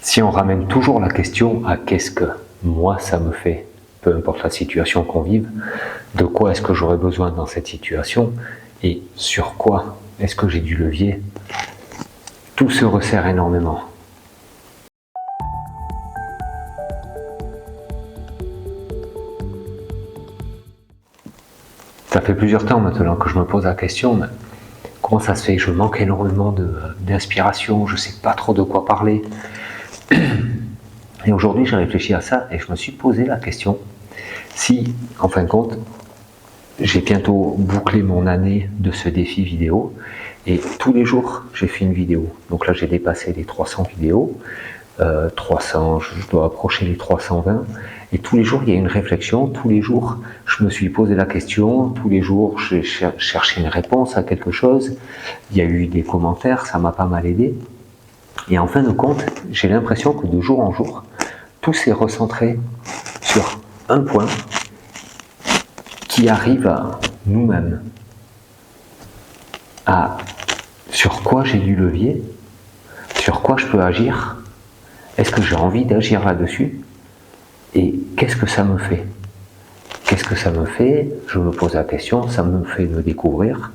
Si on ramène toujours la question à qu'est-ce que moi ça me fait, peu importe la situation qu'on vive, de quoi est-ce que j'aurais besoin dans cette situation et sur quoi est-ce que j'ai du levier, tout se resserre énormément. Ça fait plusieurs temps maintenant que je me pose la question, mais comment ça se fait? Je manque énormément d'inspiration, je ne sais pas trop de quoi parler. Et aujourd'hui, j'ai réfléchi à ça et je me suis posé la question si, en fin de compte, j'ai bientôt bouclé mon année de ce défi vidéo et tous les jours, j'ai fait une vidéo. Donc là, j'ai dépassé les 300 vidéos, 300, je dois approcher les 320 et tous les jours, il y a une réflexion. Tous les jours, je me suis posé la question. Tous les jours, j'ai cherché une réponse à quelque chose. Il y a eu des commentaires, ça m'a pas mal aidé. Et en fin de compte, j'ai l'impression que de jour en jour, tout s'est recentré sur un point qui arrive à nous-mêmes, à sur quoi j'ai du levier, sur quoi je peux agir, est-ce que j'ai envie d'agir là-dessus, et qu'est-ce que ça me fait? Qu'est-ce que ça me fait? Je me pose la question, ça me fait me découvrir,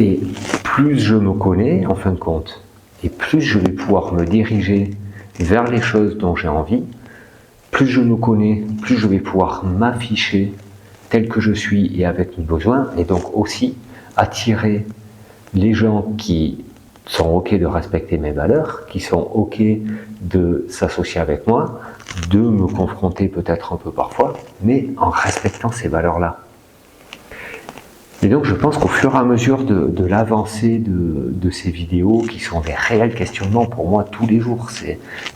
et plus je me connais, en fin de compte, et plus je vais pouvoir me diriger vers les choses dont j'ai envie, plus je me connais, plus je vais pouvoir m'afficher tel que je suis et avec mes besoins, et donc aussi attirer les gens qui sont OK de respecter mes valeurs, qui sont OK de s'associer avec moi, de me confronter peut-être un peu parfois, mais en respectant ces valeurs-là. Et donc je pense qu'au fur et à mesure de l'avancée de ces vidéos, qui sont des réels questionnements pour moi tous les jours,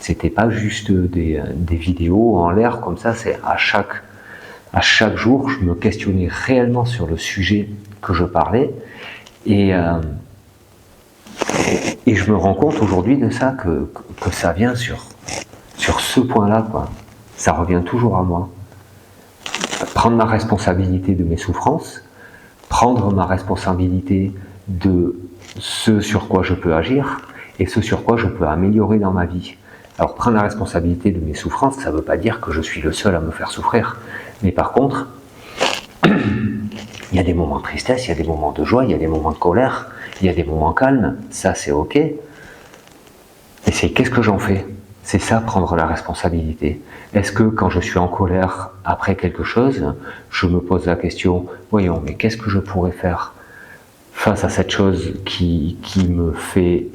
c'était pas juste des vidéos en l'air comme ça, c'est à chaque jour, je me questionnais réellement sur le sujet que je parlais, et je me rends compte aujourd'hui de ça, que ça vient sur ce point-là, quoi. Ça revient toujours à moi. Prendre ma responsabilité de mes souffrances, prendre ma responsabilité de ce sur quoi je peux agir et ce sur quoi je peux améliorer dans ma vie. Alors prendre la responsabilité de mes souffrances, ça ne veut pas dire que je suis le seul à me faire souffrir. Mais par contre, il y a des moments de tristesse, il y a des moments de joie, il y a des moments de colère, il y a des moments calmes, ça c'est ok. Et c'est qu'est-ce que j'en fais? C'est ça, prendre la responsabilité. Est-ce que quand je suis en colère après quelque chose, je me pose la question, voyons, mais qu'est-ce que je pourrais faire face à cette chose qui me fait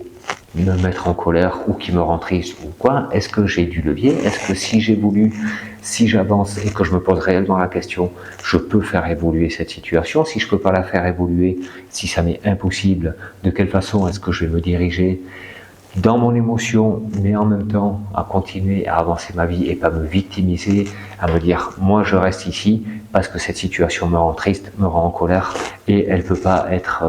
me mettre en colère ou qui me rend triste ou quoi? Est-ce que j'ai du levier? Est-ce que si j'évolue, si j'avance et que je me pose réellement la question, je peux faire évoluer cette situation? Si je ne peux pas la faire évoluer, si ça m'est impossible, de quelle façon est-ce que je vais me diriger dans mon émotion, mais en même temps à continuer à avancer ma vie et pas me victimiser, à me dire moi je reste ici parce que cette situation me rend triste, me rend en colère et elle ne peut pas être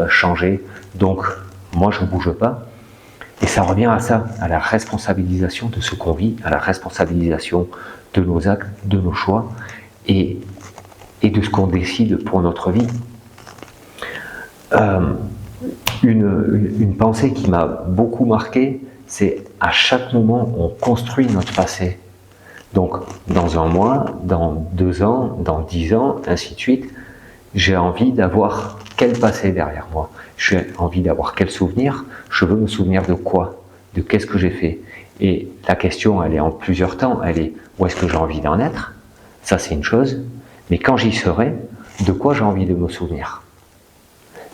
changée, donc moi je ne bouge pas. Et ça revient à ça, à la responsabilisation de ce qu'on vit, à la responsabilisation de nos actes, de nos choix et de ce qu'on décide pour notre vie. Une pensée qui m'a beaucoup marqué, c'est à chaque moment on construit notre passé. Donc dans un mois, dans 2 ans, dans 10 ans, ainsi de suite, j'ai envie d'avoir quel passé derrière moi? J'ai envie d'avoir quel souvenir? Je veux me souvenir de quoi? De qu'est-ce que j'ai fait? Et la question, elle est en plusieurs temps. Elle est où est-ce que j'ai envie d'en être? Ça, c'est une chose. Mais quand j'y serai, de quoi j'ai envie de me souvenir?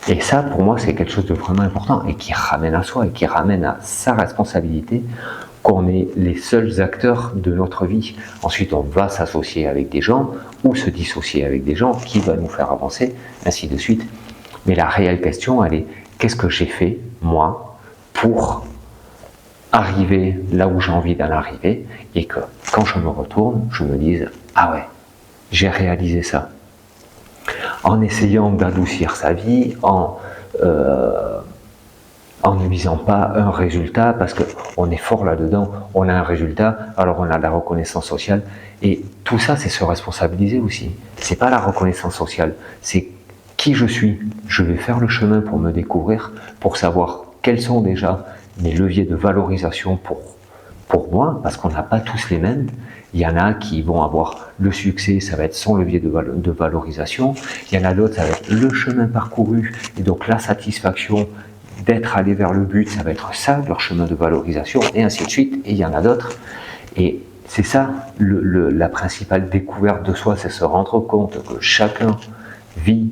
Et ça, pour moi, c'est quelque chose de vraiment important et qui ramène à soi et qui ramène à sa responsabilité, qu'on est les seuls acteurs de notre vie. Ensuite, on va s'associer avec des gens ou se dissocier avec des gens qui vont nous faire avancer, ainsi de suite. Mais la réelle question, elle est qu'est-ce que j'ai fait, moi, pour arriver là où j'ai envie d'en arriver et que quand je me retourne, je me dise ah ouais, j'ai réalisé ça. En essayant d'adoucir sa vie, en ne visant pas un résultat, parce qu'on est fort là-dedans, on a un résultat, alors on a de la reconnaissance sociale, et tout ça c'est se responsabiliser aussi. C'est pas la reconnaissance sociale, c'est qui je suis. Je vais faire le chemin pour me découvrir, pour savoir quels sont déjà mes leviers de valorisation pour pour moi, parce qu'on n'a pas tous les mêmes. Il y en a qui vont avoir le succès, ça va être son levier de valorisation. Il y en a d'autres, ça va être le chemin parcouru, et donc la satisfaction d'être allé vers le but, ça va être ça, leur chemin de valorisation, et ainsi de suite. Et il y en a d'autres. Et c'est ça, la principale découverte de soi, c'est se rendre compte que chacun vit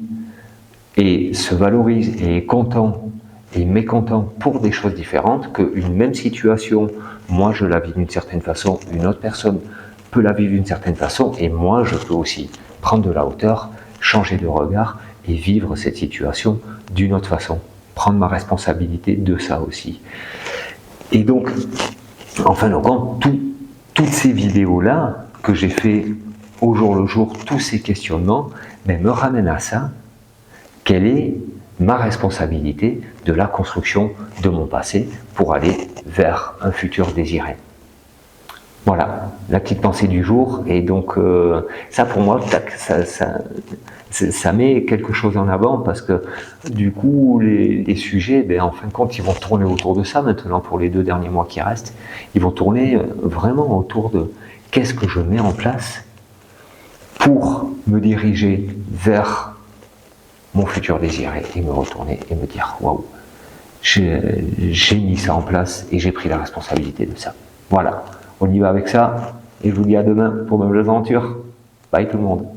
et se valorise et est content et mécontent pour des choses différentes, qu'une même situation, moi je la vis d'une certaine façon, une autre personne peut la vivre d'une certaine façon, et moi je peux aussi prendre de la hauteur, changer de regard et vivre cette situation d'une autre façon, prendre ma responsabilité de ça aussi. Et donc, en fin de compte, toutes ces vidéos-là que j'ai fait au jour le jour, tous ces questionnements, me ramènent à ça. Quelle est ma responsabilité de la construction de mon passé pour aller vers un futur désiré? Voilà, la petite pensée du jour. Et donc, ça pour moi, ça met quelque chose en avant, parce que du coup, les sujets, en fin de compte, ils vont tourner autour de ça maintenant pour les 2 derniers mois qui restent. Ils vont tourner vraiment autour de qu'est-ce que je mets en place pour me diriger vers mon futur désiré, et me retourner et me dire waouh, j'ai mis ça en place et j'ai pris la responsabilité de ça. Voilà, on y va avec ça, et je vous dis à demain pour de nouvelles aventures. Bye tout le monde.